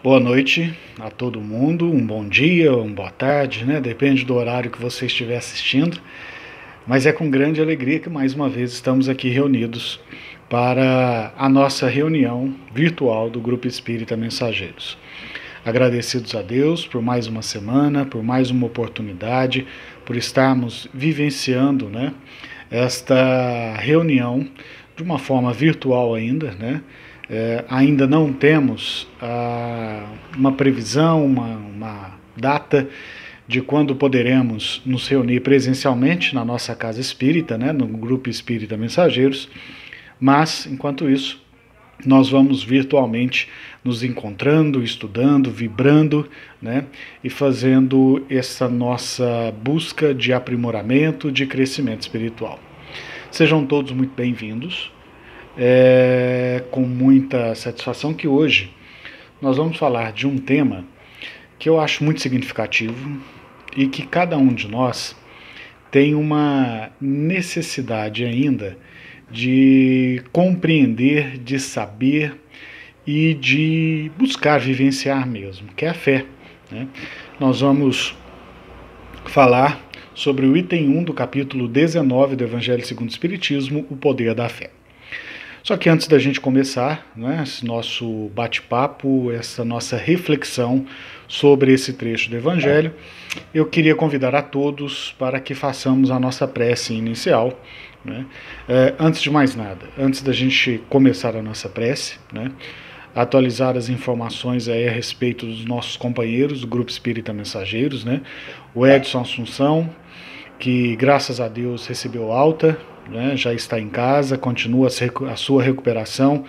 Boa noite a todo mundo, um bom dia, uma boa tarde, né? Depende do horário que você estiver assistindo. Mas é com grande alegria que mais uma vez estamos aqui reunidos para a nossa reunião virtual do Grupo Espírita Mensageiros. Agradecidos a Deus por mais uma semana, por mais uma oportunidade, por estarmos vivenciando, né, esta reunião de uma forma virtual ainda, né? Ainda não temos uma previsão, uma data de quando poderemos nos reunir presencialmente na nossa casa espírita, né, no Grupo Espírita Mensageiros, mas, enquanto isso, nós vamos virtualmente nos encontrando, estudando, vibrando, né, e fazendo essa nossa busca de aprimoramento, de crescimento espiritual. Sejam todos muito bem-vindos. Com muita satisfação que hoje nós vamos falar de um tema que eu acho muito significativo e que cada um de nós tem uma necessidade ainda de compreender, de saber e de buscar vivenciar mesmo, que é a fé, né? Nós vamos falar sobre o item 1 do capítulo 19 do Evangelho segundo o Espiritismo, o poder da fé. Só que antes da gente começar, né, esse nosso bate-papo, essa nossa reflexão sobre esse trecho do Evangelho, eu queria convidar a todos para que façamos a nossa prece inicial, né? Antes de mais nada, antes da gente começar a nossa prece, né, atualizar as informações aí a respeito dos nossos companheiros do Grupo Espírita Mensageiros, né, o Edson Assunção, que graças a Deus recebeu alta, né, já está em casa, continua a sua recuperação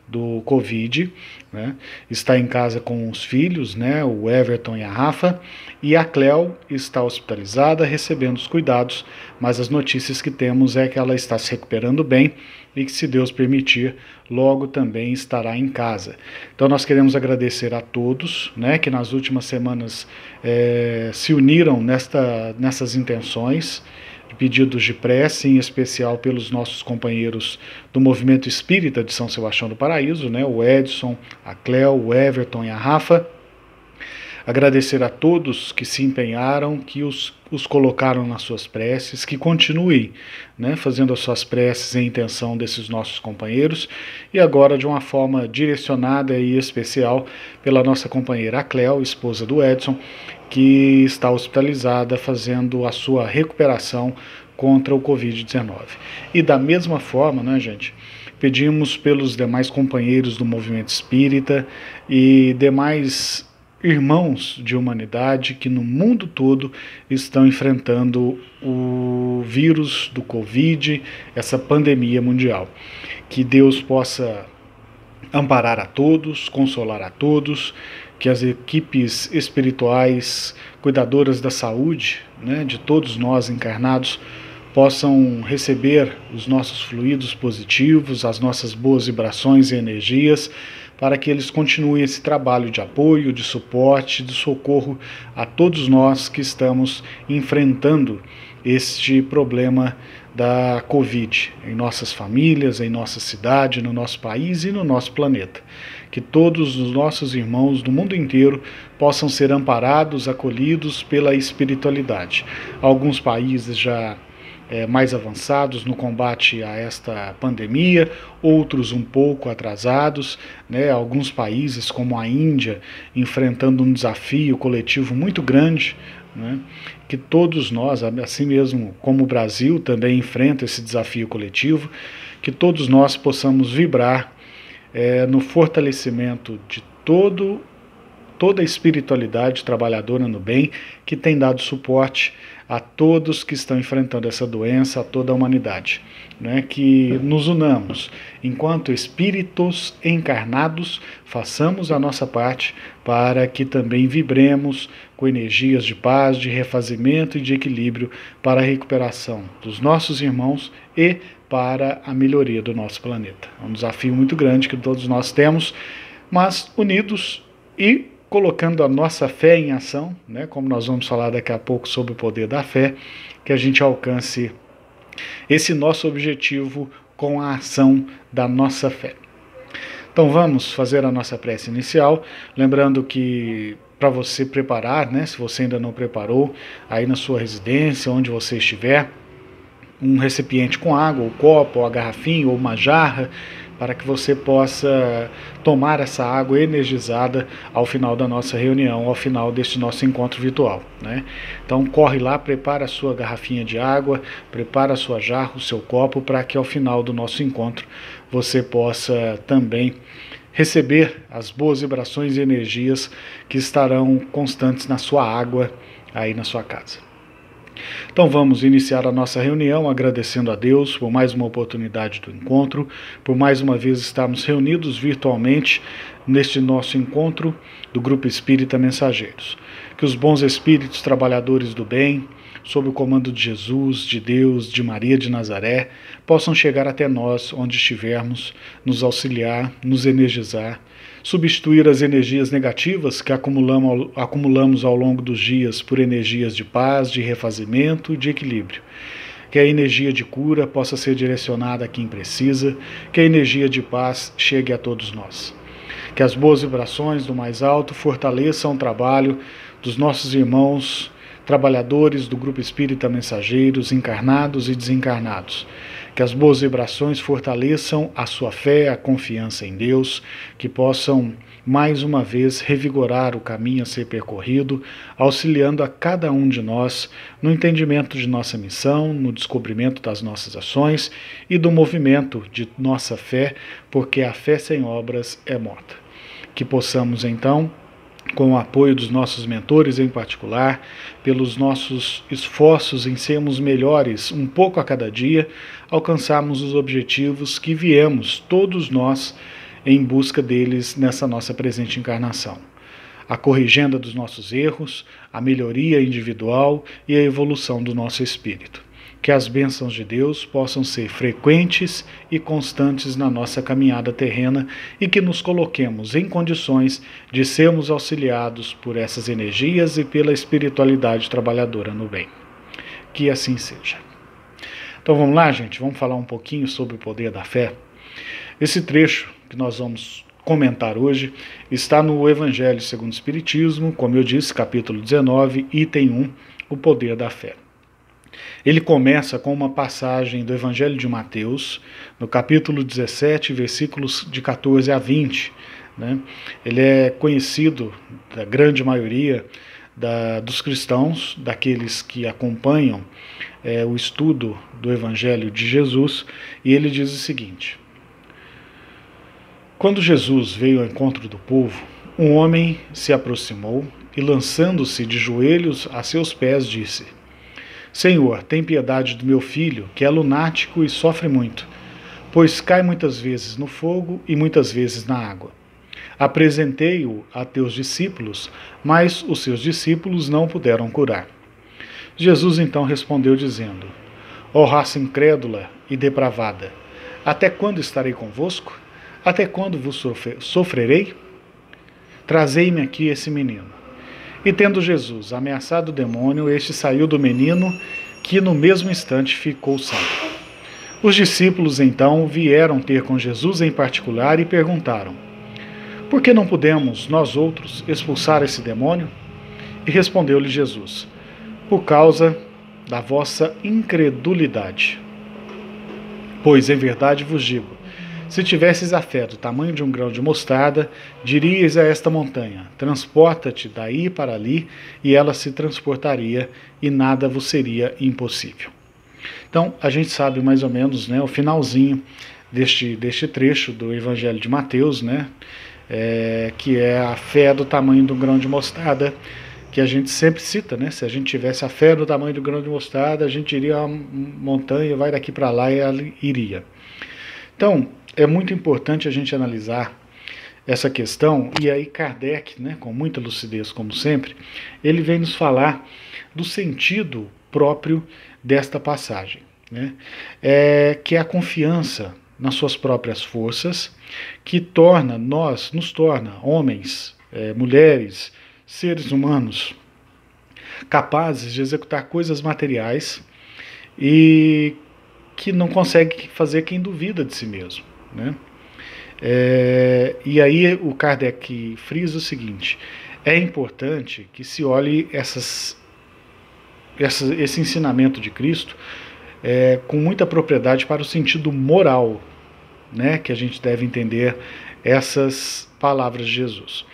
do Covid, né, está em casa com os filhos, né, o Everton e a Rafa, e a Cleo está hospitalizada, recebendo os cuidados, mas as notícias que temos é que ela está se recuperando bem e que, se Deus permitir, logo também estará em casa. Então nós queremos agradecer a todos, né, que nas últimas semanas se uniram nessas intenções, pedidos de prece, em especial pelos nossos companheiros do Movimento Espírita de São Sebastião do Paraíso, né, o Edson, a Cleo, o Everton e a Rafa. Agradecer a todos que se empenharam, que os colocaram nas suas preces, que continuem, né, fazendo as suas preces em intenção desses nossos companheiros, e agora de uma forma direcionada e especial pela nossa companheira Cleo, esposa do Edson, que está hospitalizada fazendo a sua recuperação contra o Covid-19. E da mesma forma, né, gente, pedimos pelos demais companheiros do movimento espírita e demais irmãos de humanidade que no mundo todo estão enfrentando o vírus do Covid, essa pandemia mundial. Que Deus possa amparar a todos, consolar a todos, que as equipes espirituais, cuidadoras da saúde, né, de todos nós encarnados, possam receber os nossos fluidos positivos, as nossas boas vibrações e energias, para que eles continuem esse trabalho de apoio, de suporte, de socorro a todos nós que estamos enfrentando este problema da Covid, em nossas famílias, em nossa cidade, no nosso país e no nosso planeta. Que todos os nossos irmãos do mundo inteiro possam ser amparados, acolhidos pela espiritualidade. Alguns países já mais avançados no combate a esta pandemia, outros um pouco atrasados, né? Alguns países, como a Índia, enfrentando um desafio coletivo muito grande, né? Que todos nós, assim mesmo como o Brasil também enfrenta esse desafio coletivo, que todos nós possamos vibrar no fortalecimento de toda a espiritualidade trabalhadora no bem, que tem dado suporte a todos que estão enfrentando essa doença, a toda a humanidade, né? Que nos unamos, enquanto espíritos encarnados, façamos a nossa parte para que também vibremos com energias de paz, de refazimento e de equilíbrio para a recuperação dos nossos irmãos e para a melhoria do nosso planeta. É um desafio muito grande que todos nós temos, mas unidos e colocando a nossa fé em ação, né, como nós vamos falar daqui a pouco sobre o poder da fé, que a gente alcance esse nosso objetivo com a ação da nossa fé. Então vamos fazer a nossa prece inicial, lembrando que para você preparar, né, se você ainda não preparou, aí na sua residência, onde você estiver, um recipiente com água, ou copo, ou a garrafinha, ou uma jarra, para que você possa tomar essa água energizada ao final da nossa reunião, ao final deste nosso encontro virtual, né? Então corre lá, prepara a sua garrafinha de água, prepara a sua jarra, o seu copo, para que ao final do nosso encontro você possa também receber as boas vibrações e energias que estarão constantes na sua água aí na sua casa. Então vamos iniciar a nossa reunião agradecendo a Deus por mais uma oportunidade do encontro, por mais uma vez estarmos reunidos virtualmente neste nosso encontro do Grupo Espírita Mensageiros. Que os bons espíritos trabalhadores do bem, sob o comando de Jesus, de Deus, de Maria de Nazaré, possam chegar até nós onde estivermos, nos auxiliar, nos energizar, substituir as energias negativas que acumulamos ao longo dos dias por energias de paz, de refazimento e de equilíbrio. Que a energia de cura possa ser direcionada a quem precisa, que a energia de paz chegue a todos nós. Que as boas vibrações do mais alto fortaleçam o trabalho dos nossos irmãos trabalhadores do Grupo Espírita Mensageiros, encarnados e desencarnados. Que as boas vibrações fortaleçam a sua fé, a confiança em Deus, que possam, mais uma vez, revigorar o caminho a ser percorrido, auxiliando a cada um de nós no entendimento de nossa missão, no descobrimento das nossas ações e do movimento de nossa fé, porque a fé sem obras é morta. Que possamos, então, com o apoio dos nossos mentores em particular, pelos nossos esforços em sermos melhores um pouco a cada dia, alcançarmos os objetivos que viemos, todos nós, em busca deles nessa nossa presente encarnação. A corrigenda dos nossos erros, a melhoria individual e a evolução do nosso espírito. Que as bênçãos de Deus possam ser frequentes e constantes na nossa caminhada terrena e que nos coloquemos em condições de sermos auxiliados por essas energias e pela espiritualidade trabalhadora no bem. Que assim seja. Então vamos lá, gente, vamos falar um pouquinho sobre o poder da fé. Esse trecho que nós vamos comentar hoje está no Evangelho segundo o Espiritismo, como eu disse, capítulo 19, item 1, o poder da fé. Ele começa com uma passagem do Evangelho de Mateus, no capítulo 17, versículos de 14 a 20. Né? Ele é conhecido, da grande maioria dos cristãos, daqueles que acompanham o estudo do Evangelho de Jesus, e ele diz o seguinte: Quando Jesus veio ao encontro do povo, um homem se aproximou e, lançando-se de joelhos a seus pés, disse: Senhor, tem piedade do meu filho, que é lunático e sofre muito, pois cai muitas vezes no fogo e muitas vezes na água. Apresentei-o a teus discípulos, mas os seus discípulos não o puderam curar. Jesus então respondeu dizendo: Ó raça incrédula e depravada, até quando estarei convosco? Até quando vos sofrerei? Trazei-me aqui esse menino. E tendo Jesus ameaçado o demônio, este saiu do menino, que no mesmo instante ficou são. Os discípulos então vieram ter com Jesus em particular e perguntaram: Por que não pudemos, nós outros, expulsar esse demônio? E respondeu-lhe Jesus: Por causa da vossa incredulidade. Pois em verdade vos digo, se tivesses a fé do tamanho de um grão de mostarda, dirias a esta montanha: transporta-te daí para ali, e ela se transportaria, e nada vos seria impossível. Então, a gente sabe mais ou menos, né, o finalzinho deste trecho do Evangelho de Mateus, né, que é a fé do tamanho de um grão de mostarda, que a gente sempre cita, né? Se a gente tivesse a fé do tamanho do grão de mostarda, a gente iria a uma montanha, vai daqui para lá e ela iria. Então, é muito importante a gente analisar essa questão, e aí Kardec, né, com muita lucidez como sempre, ele vem nos falar do sentido próprio desta passagem, né, que é a confiança nas suas próprias forças, que nos torna homens, mulheres, seres humanos, capazes de executar coisas materiais e que não consegue fazer quem duvida de si mesmo. Né? E aí o Kardec frisa o seguinte: é importante que se olhe esse ensinamento de Cristo com muita propriedade para o sentido moral, né, que a gente deve entender essas palavras de Jesus.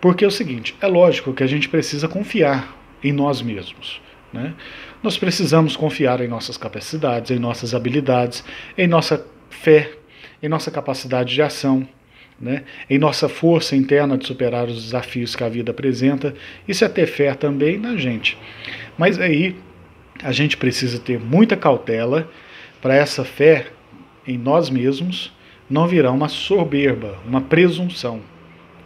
Porque é o seguinte, é lógico que a gente precisa confiar em nós mesmos, né? Nós precisamos confiar em nossas capacidades, em nossas habilidades, em nossa fé, em nossa capacidade de ação, né? Em nossa força interna de superar os desafios que a vida apresenta. Isso é ter fé também na gente. Mas aí a gente precisa ter muita cautela para essa fé em nós mesmos não virar uma soberba, uma presunção,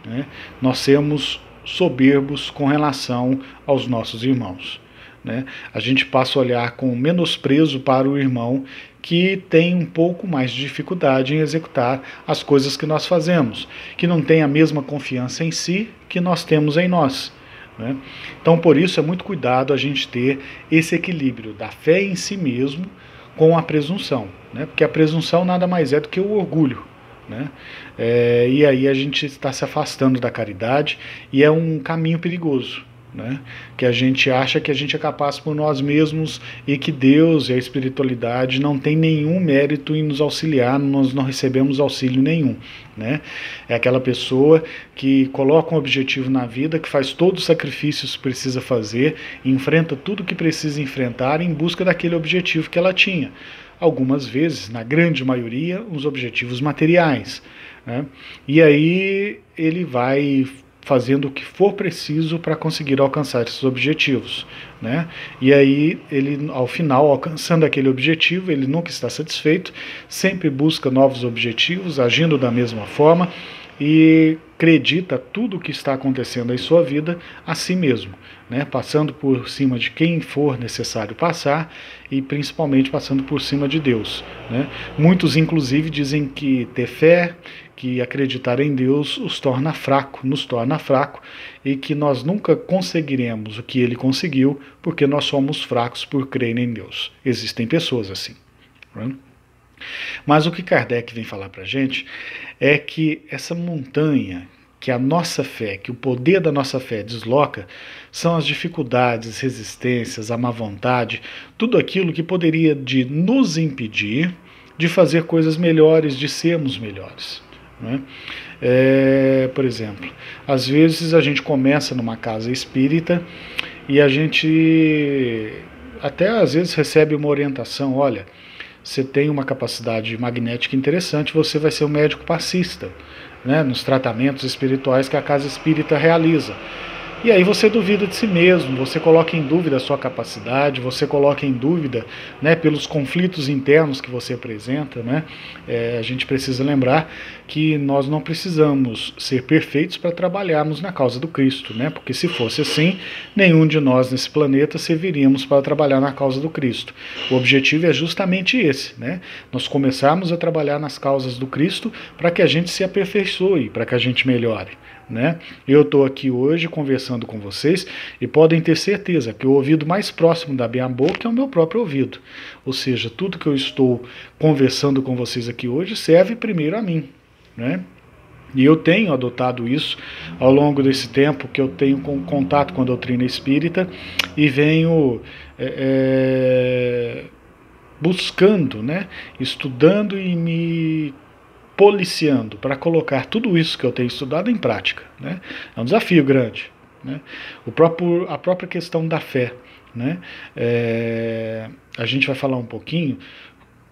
né? Nós sermos soberbos com relação aos nossos irmãos, né? A gente passa a olhar com menosprezo para o irmão que tem um pouco mais de dificuldade em executar as coisas que nós fazemos, que não tem a mesma confiança em si que nós temos em nós, né? Então, por isso, é muito cuidado a gente ter esse equilíbrio da fé em si mesmo com a presunção, né? Porque a presunção nada mais é do que o orgulho, né? E aí a gente está se afastando da caridade e é um caminho perigoso, né? Que a gente acha que a gente é capaz por nós mesmos e que Deus e a espiritualidade não tem nenhum mérito em nos auxiliar, nós não recebemos auxílio nenhum, né? É aquela pessoa que coloca um objetivo na vida, que faz todos os sacrifícios que precisa fazer, enfrenta tudo que precisa enfrentar em busca daquele objetivo que ela tinha. Algumas vezes, na grande maioria, os objetivos materiais, né? E aí ele vai fazendo o que for preciso para conseguir alcançar esses objetivos, né? E aí ele, ao final, alcançando aquele objetivo, ele nunca está satisfeito, sempre busca novos objetivos, agindo da mesma forma e acredita tudo o que está acontecendo em sua vida a si mesmo, né? Passando por cima de quem for necessário passar e principalmente passando por cima de Deus, né? Muitos inclusive dizem que ter fé, que acreditar em Deus nos torna fraco e que nós nunca conseguiremos o que ele conseguiu porque nós somos fracos por crer em Deus. Existem pessoas assim, né? Mas o que Kardec vem falar para a gente é que essa montanha que a nossa fé, que o poder da nossa fé desloca, são as dificuldades, resistências, a má vontade, tudo aquilo que poderia de nos impedir de fazer coisas melhores, de sermos melhores, né? Por exemplo, às vezes a gente começa numa casa espírita e a gente até às vezes recebe uma orientação: olha, você tem uma capacidade magnética interessante, você vai ser um médico passista, né, nos tratamentos espirituais que a casa espírita realiza. E aí você duvida de si mesmo, você coloca em dúvida a sua capacidade, você coloca em dúvida, né, pelos conflitos internos que você apresenta, né? A gente precisa lembrar que nós não precisamos ser perfeitos para trabalharmos na causa do Cristo, né? Porque se fosse assim, nenhum de nós nesse planeta serviríamos para trabalhar na causa do Cristo. O objetivo é justamente esse, né? Nós começarmos a trabalhar nas causas do Cristo para que a gente se aperfeiçoe, para que a gente melhore, né? Eu estou aqui hoje conversando com vocês e podem ter certeza que o ouvido mais próximo da minha boca é o meu próprio ouvido. Ou seja, tudo que eu estou conversando com vocês aqui hoje serve primeiro a mim, né? E eu tenho adotado isso ao longo desse tempo que eu tenho contato com a doutrina espírita e venho buscando, né, estudando e me policiando para colocar tudo isso que eu tenho estudado em prática, né? É um desafio grande, né? A própria questão da fé, né? A gente vai falar um pouquinho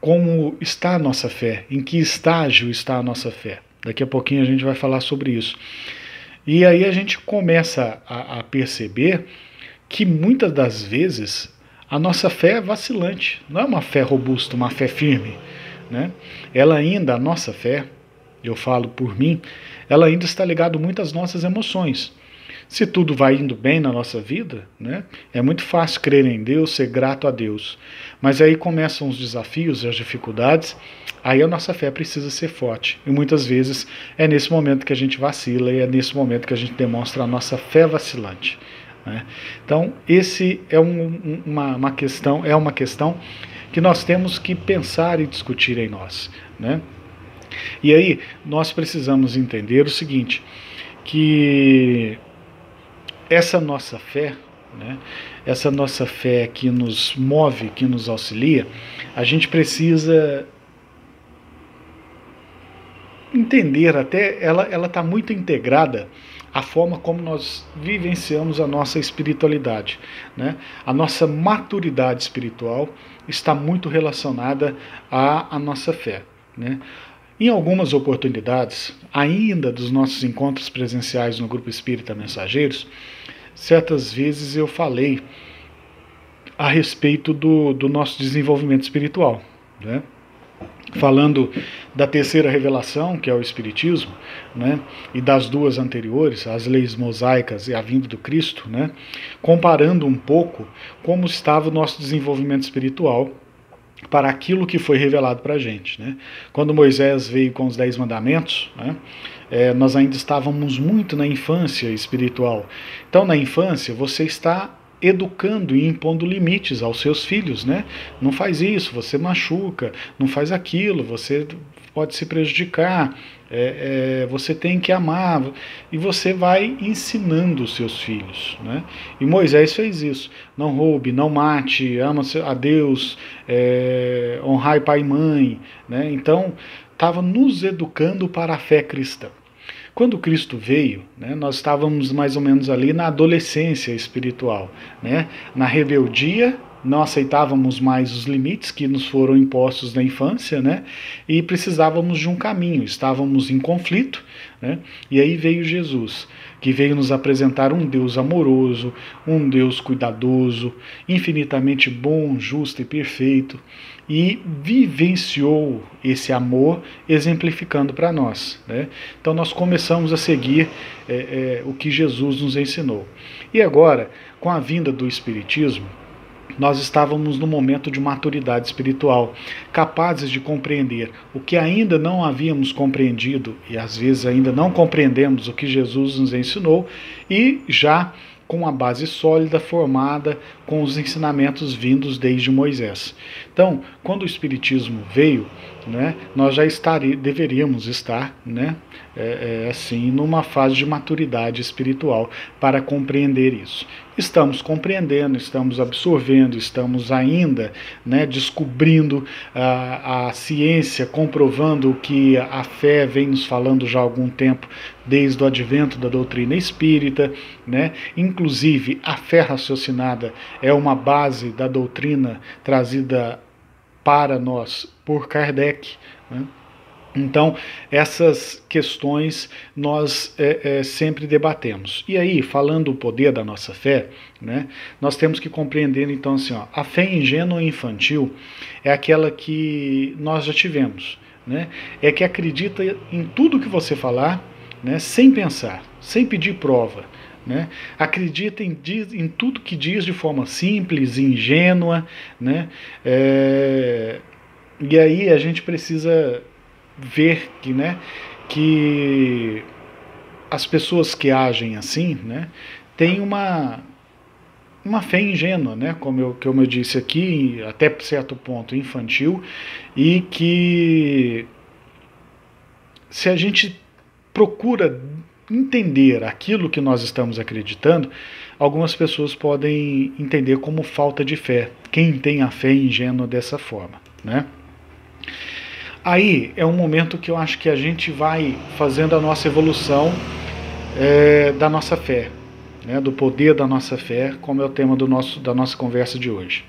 como está a nossa fé, em que estágio está a nossa fé. Daqui a pouquinho a gente vai falar sobre isso. E aí a gente começa a perceber que muitas das vezes a nossa fé é vacilante, não é uma fé robusta, uma fé firme, né? Ela ainda, a nossa fé, eu falo por mim, ela ainda está ligada muito às nossas emoções. Se tudo vai indo bem na nossa vida, né, é muito fácil crer em Deus, ser grato a Deus. Mas aí começam os desafios e as dificuldades, aí a nossa fé precisa ser forte. E muitas vezes é nesse momento que a gente vacila e é nesse momento que a gente demonstra a nossa fé vacilante, né? Então, esse é uma questão que nós temos que pensar e discutir em nós, né? E aí nós precisamos entender o seguinte, que essa nossa fé, né, essa nossa fé que nos move, que nos auxilia, a gente precisa entender, até ela está muito integrada à forma como nós vivenciamos a nossa espiritualidade, né? A nossa maturidade espiritual está muito relacionada à nossa fé, né? Em algumas oportunidades, ainda dos nossos encontros presenciais no Grupo Espírita Mensageiros, certas vezes eu falei a respeito do nosso desenvolvimento espiritual, né? Falando da terceira revelação, que é o Espiritismo, né, e das duas anteriores, as leis mosaicas e a vinda do Cristo, né, comparando um pouco como estava o nosso desenvolvimento espiritual para aquilo que foi revelado para a gente, né. Quando Moisés veio com os 10 mandamentos, né, nós ainda estávamos muito na infância espiritual. Então, na infância, você está educando e impondo limites aos seus filhos, né? Não faz isso, você machuca, não faz aquilo, você pode se prejudicar, você tem que amar, e você vai ensinando os seus filhos, né? E Moisés fez isso, não roube, não mate, ama a Deus, honrai pai e mãe, né? Então, estava nos educando para a fé cristã. Quando Cristo veio, né, nós estávamos mais ou menos ali na adolescência espiritual, né, na rebeldia, não aceitávamos mais os limites que nos foram impostos na infância, né, e precisávamos de um caminho, estávamos em conflito, né, e aí veio Jesus, que veio nos apresentar um Deus amoroso, um Deus cuidadoso, infinitamente bom, justo e perfeito, e vivenciou esse amor exemplificando para nós, né? Então nós começamos a seguir o que Jesus nos ensinou. E agora, com a vinda do Espiritismo, nós estávamos num momento de maturidade espiritual, capazes de compreender o que ainda não havíamos compreendido, e às vezes ainda não compreendemos o que Jesus nos ensinou, e já com a base sólida formada com os ensinamentos vindos desde Moisés. Então, quando o Espiritismo veio, né, nós já deveríamos estar, né, assim, numa fase de maturidade espiritual para compreender isso. Estamos compreendendo, estamos absorvendo, estamos ainda, né, descobrindo a ciência, comprovando o que a fé vem nos falando já há algum tempo, desde o advento da doutrina espírita, né? Inclusive a fé raciocinada é uma base da doutrina trazida para nós por Kardec, né? Então, essas questões nós sempre debatemos. E aí, falando do poder da nossa fé, né, nós temos que compreender, então, assim, ó, a fé ingênua e infantil é aquela que nós já tivemos, né, é que acredita em tudo que você falar, né, sem pensar, sem pedir prova, né, acredita em tudo que diz de forma simples, ingênua, né, e aí a gente precisa ver que, né, que as pessoas que agem assim, né, têm uma fé ingênua, né, como eu disse aqui, até certo ponto infantil, e que se a gente procura entender aquilo que nós estamos acreditando, algumas pessoas podem entender como falta de fé, quem tem a fé ingênua dessa forma, né? Aí é um momento que eu acho que a gente vai fazendo a nossa evolução da nossa fé, né, do poder da nossa fé, como é o tema da nossa conversa de hoje.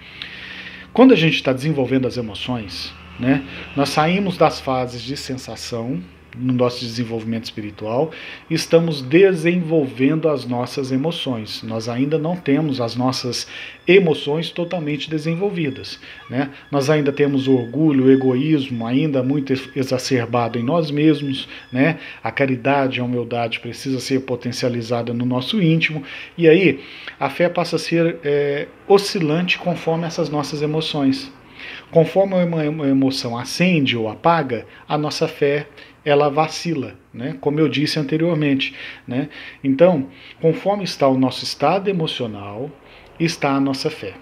Quando a gente está desenvolvendo as emoções, né, nós saímos das fases de sensação no nosso desenvolvimento espiritual, estamos desenvolvendo as nossas emoções. Nós ainda não temos as nossas emoções totalmente desenvolvidas, né? Nós ainda temos o orgulho, o egoísmo ainda muito exacerbado em nós mesmos, né? A caridade, a humildade precisa ser potencializada no nosso íntimo, e aí a fé passa a ser oscilante conforme essas nossas emoções. Conforme uma emoção acende ou apaga, a nossa fé ela vacila, né? Como eu disse anteriormente, né? Então, conforme está o nosso estado emocional, está a nossa fé,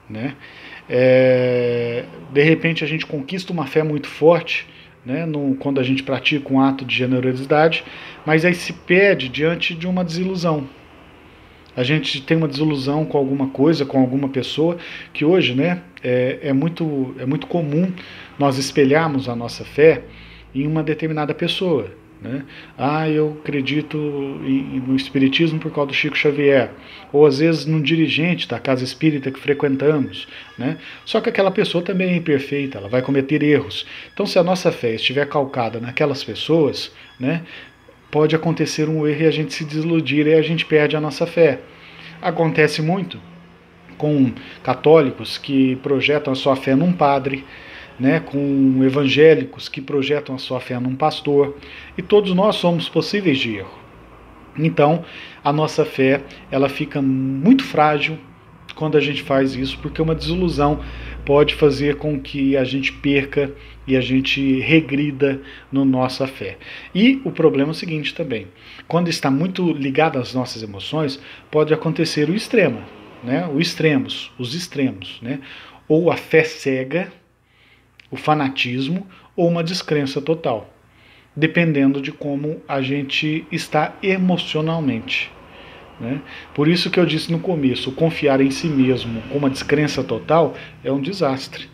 né? De repente a gente conquista uma fé muito forte, né, quando a gente pratica um ato de generosidade, mas aí se perde diante de uma desilusão. A gente tem uma desilusão com alguma coisa, com alguma pessoa, que hoje, né, é muito comum nós espelharmos a nossa fé em uma determinada pessoa. Né? Eu acredito no Espiritismo por causa do Chico Xavier, ou às vezes num dirigente da casa espírita que frequentamos. Né? Só que aquela pessoa também é imperfeita, ela vai cometer erros. Então, se a nossa fé estiver calcada naquelas pessoas, né, pode acontecer um erro e a gente se desiludir e a gente perde a nossa fé. Acontece muito com católicos que projetam a sua fé num padre, né, com evangélicos que projetam a sua fé num pastor, e todos nós somos possíveis de erro. Então, a nossa fé, ela fica muito frágil quando a gente faz isso, porque uma desilusão pode fazer com que a gente perca e a gente regrida na nossa fé. E o problema é o seguinte também, quando está muito ligado às nossas emoções, pode acontecer o extremo, né? Os extremos, né? Ou a fé cega, o fanatismo, ou uma descrença total, dependendo de como a gente está emocionalmente. Né? Por isso que eu disse no começo, confiar em si mesmo com uma descrença total é um desastre.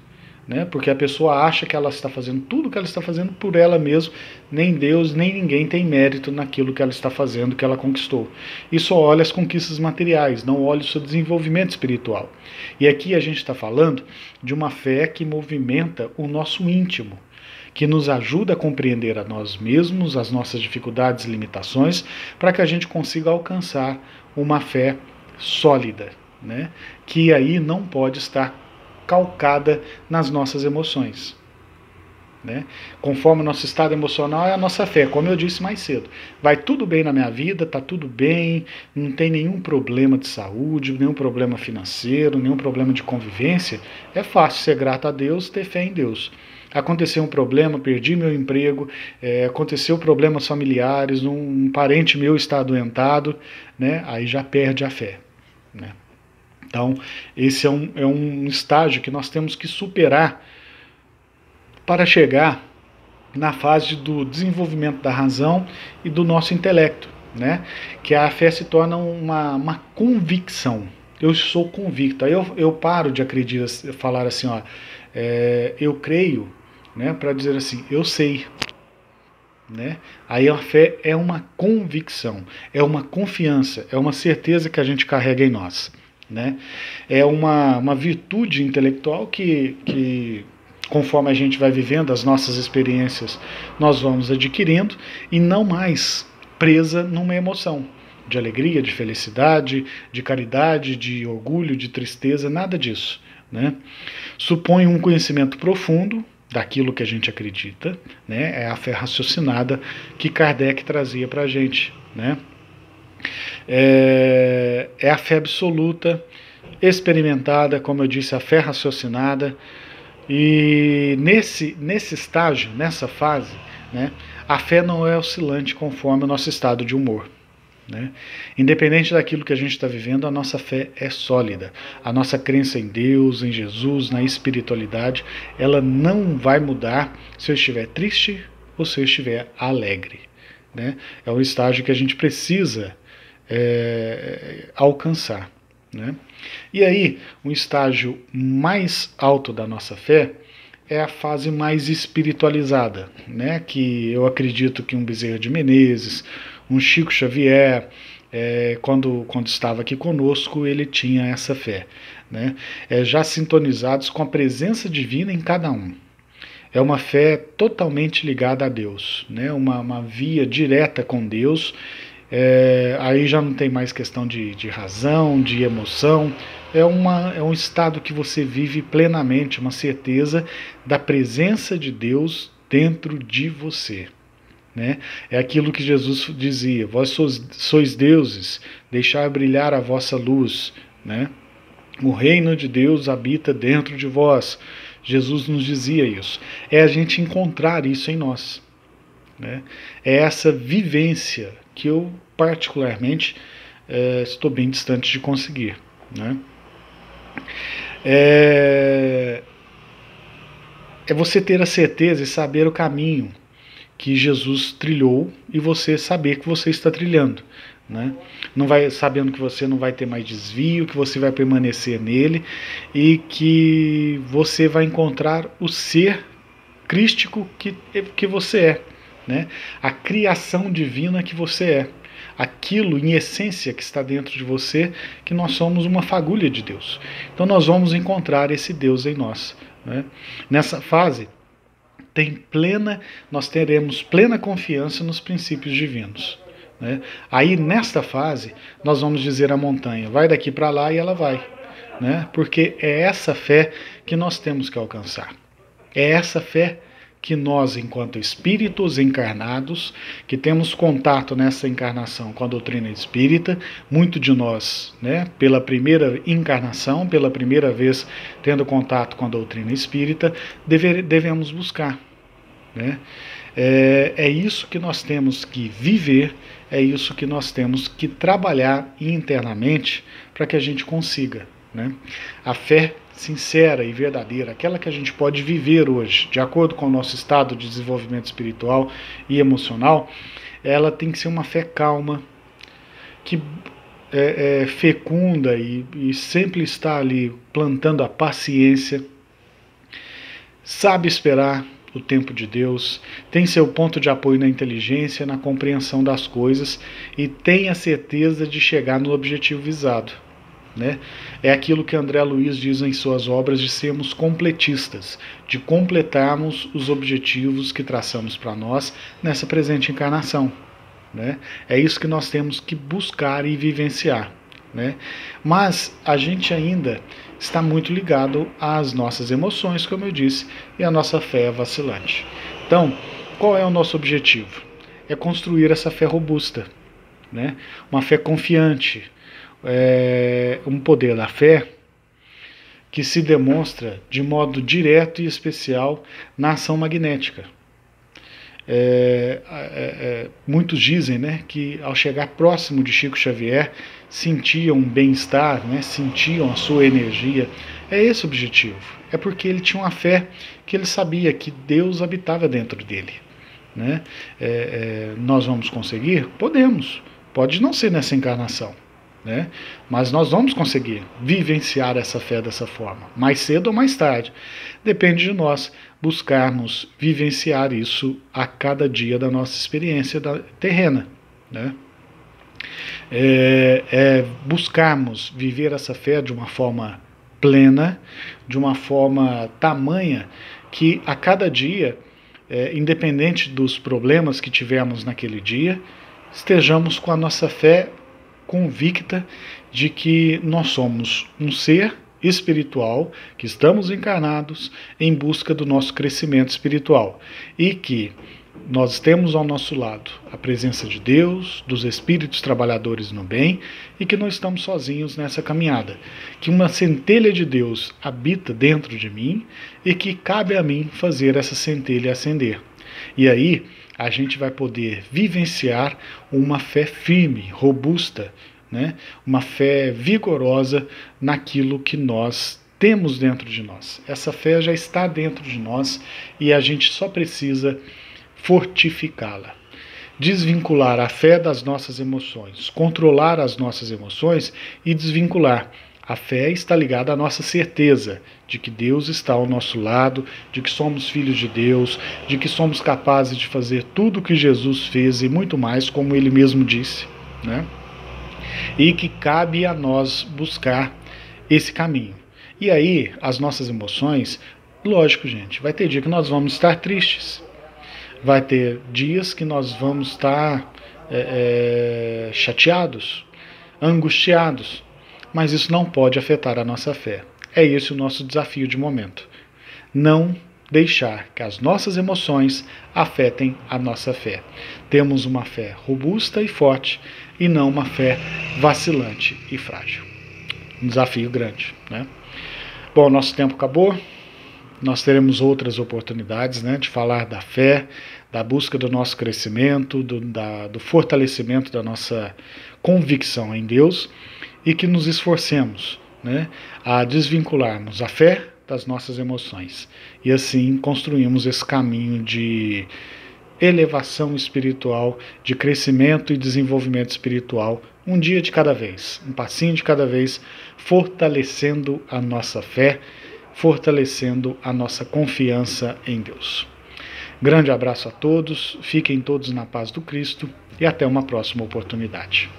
Né? Porque a pessoa acha que ela está fazendo tudo que ela está fazendo por ela mesma, nem Deus, nem ninguém tem mérito naquilo que ela está fazendo, que ela conquistou. E só olha as conquistas materiais, não olha o seu desenvolvimento espiritual. E aqui a gente está falando de uma fé que movimenta o nosso íntimo, que nos ajuda a compreender a nós mesmos, as nossas dificuldades e limitações, para que a gente consiga alcançar uma fé sólida, né? Que aí não pode estar calcada nas nossas emoções. Né? Conforme o nosso estado emocional é a nossa fé, como eu disse mais cedo. Vai tudo bem na minha vida, está tudo bem, não tem nenhum problema de saúde, nenhum problema financeiro, nenhum problema de convivência, é fácil ser grato a Deus, ter fé em Deus. Aconteceu um problema, perdi meu emprego, aconteceu problemas familiares, um parente meu está adoentado, né? Aí já perde a fé. Né? Então, esse é um estágio que nós temos que superar para chegar na fase do desenvolvimento da razão e do nosso intelecto, né? Que a fé se torna uma convicção. Eu sou convicto. Aí eu paro de acreditar, falar assim, eu creio, né? Para dizer assim, eu sei. Né? Aí a fé é uma convicção, é uma confiança, é uma certeza que a gente carrega em nós. Né? É uma virtude intelectual que, conforme a gente vai vivendo as nossas experiências, nós vamos adquirindo e não mais presa numa emoção de alegria, de felicidade, de caridade, de orgulho, de tristeza, nada disso. Né? Supõe um conhecimento profundo daquilo que a gente acredita, né? É a fé raciocinada que Kardec trazia para a gente. Né? É a fé absoluta, experimentada, como eu disse, a fé raciocinada. E nesse estágio, nessa fase, né, a fé não é oscilante conforme o nosso estado de humor. Né? Independente daquilo que a gente está vivendo, a nossa fé é sólida. A nossa crença em Deus, em Jesus, na espiritualidade, ela não vai mudar se eu estiver triste ou se eu estiver alegre. Né? É um estágio que a gente precisa alcançar. Né? E aí, um estágio mais alto da nossa fé é a fase mais espiritualizada, né? Que eu acredito que um Bezerra de Menezes, um Chico Xavier, quando estava aqui conosco, ele tinha essa fé. Né? Já sintonizados com a presença divina em cada um. É uma fé totalmente ligada a Deus, né? Uma via direta com Deus. Aí já não tem mais questão de razão, de emoção, é um estado que você vive plenamente, uma certeza da presença de Deus dentro de você. Né? É aquilo que Jesus dizia, vós sois deuses, deixai brilhar a vossa luz. Né? O reino de Deus habita dentro de vós. Jesus nos dizia isso. É a gente encontrar isso em nós. Né? É essa vivência que eu particularmente estou bem distante de conseguir. Né? é você ter a certeza e saber o caminho que Jesus trilhou e você saber que você está trilhando, né? Não vai sabendo que você não vai ter mais desvio, que você vai permanecer nele e que você vai encontrar o ser crístico que você é, né? A criação divina que você é, aquilo em essência que está dentro de você, que nós somos uma fagulha de Deus. Então nós vamos encontrar esse Deus em nós, né? Nessa fase nós teremos plena confiança nos princípios divinos, né? Aí nesta fase nós vamos dizer à montanha, vai daqui para lá, e ela vai, né? Porque é essa fé que nós temos que alcançar. É essa fé que nós, enquanto espíritos encarnados, que temos contato nessa encarnação com a doutrina espírita, muito de nós, né, pela primeira encarnação, pela primeira vez tendo contato com a doutrina espírita, devemos buscar, né? É isso que nós temos que viver, é isso que nós temos que trabalhar internamente para que a gente consiga, né? A fé sincera e verdadeira, aquela que a gente pode viver hoje, de acordo com o nosso estado de desenvolvimento espiritual e emocional, ela tem que ser uma fé calma, que fecunda e sempre está ali plantando a paciência, sabe esperar o tempo de Deus, tem seu ponto de apoio na inteligência, na compreensão das coisas e tem a certeza de chegar no objetivo visado, né? É aquilo que André Luiz diz em suas obras, de sermos completistas, de completarmos os objetivos que traçamos para nós nessa presente encarnação, né? É isso que nós temos que buscar e vivenciar, né? Mas a gente ainda está muito ligado às nossas emoções, como eu disse, e a nossa fé é vacilante. Então, qual é o nosso objetivo? É construir essa fé robusta, né? Uma fé confiante, um poder da fé que se demonstra de modo direto e especial na ação magnética. Muitos dizem, né, que ao chegar próximo de Chico Xavier sentiam um bem-estar, né, sentiam a sua energia. É esse o objetivo. É porque ele tinha uma fé que ele sabia que Deus habitava dentro dele, né? Nós vamos conseguir? Podemos. Pode não ser nessa encarnação, né? Mas nós vamos conseguir vivenciar essa fé dessa forma, mais cedo ou mais tarde. Depende de nós buscarmos vivenciar isso a cada dia da nossa experiência terrena, né? Buscarmos viver essa fé de uma forma plena, de uma forma tamanha que a cada dia, independente dos problemas que tivermos naquele dia, estejamos com a nossa fé convicta de que nós somos um ser espiritual, que estamos encarnados em busca do nosso crescimento espiritual e que nós temos ao nosso lado a presença de Deus, dos espíritos trabalhadores no bem e que não estamos sozinhos nessa caminhada, que uma centelha de Deus habita dentro de mim e que cabe a mim fazer essa centelha acender. E aí a gente vai poder vivenciar uma fé firme, robusta, né? Uma fé vigorosa naquilo que nós temos dentro de nós. Essa fé já está dentro de nós e a gente só precisa fortificá-la. Desvincular a fé das nossas emoções, controlar as nossas emoções e desvincular. A fé está ligada à nossa certeza de que Deus está ao nosso lado, de que somos filhos de Deus, de que somos capazes de fazer tudo o que Jesus fez e muito mais, como ele mesmo disse, né? E que cabe a nós buscar esse caminho. E aí, as nossas emoções, lógico, gente, vai ter dia que nós vamos estar tristes, vai ter dias que nós vamos estar chateados, angustiados, mas isso não pode afetar a nossa fé. É esse o nosso desafio de momento. Não deixar que as nossas emoções afetem a nossa fé. Temos uma fé robusta e forte e não uma fé vacilante e frágil. Um desafio grande, né? Bom, nosso tempo acabou. Nós teremos outras oportunidades, né, de falar da fé, da busca do nosso crescimento, do fortalecimento da nossa convicção em Deus e que nos esforcemos, né, a desvincularmos a fé das nossas emoções. E assim construímos esse caminho de elevação espiritual, de crescimento e desenvolvimento espiritual, um dia de cada vez, um passinho de cada vez, fortalecendo a nossa fé, fortalecendo a nossa confiança em Deus. Grande abraço a todos, fiquem todos na paz do Cristo e até uma próxima oportunidade.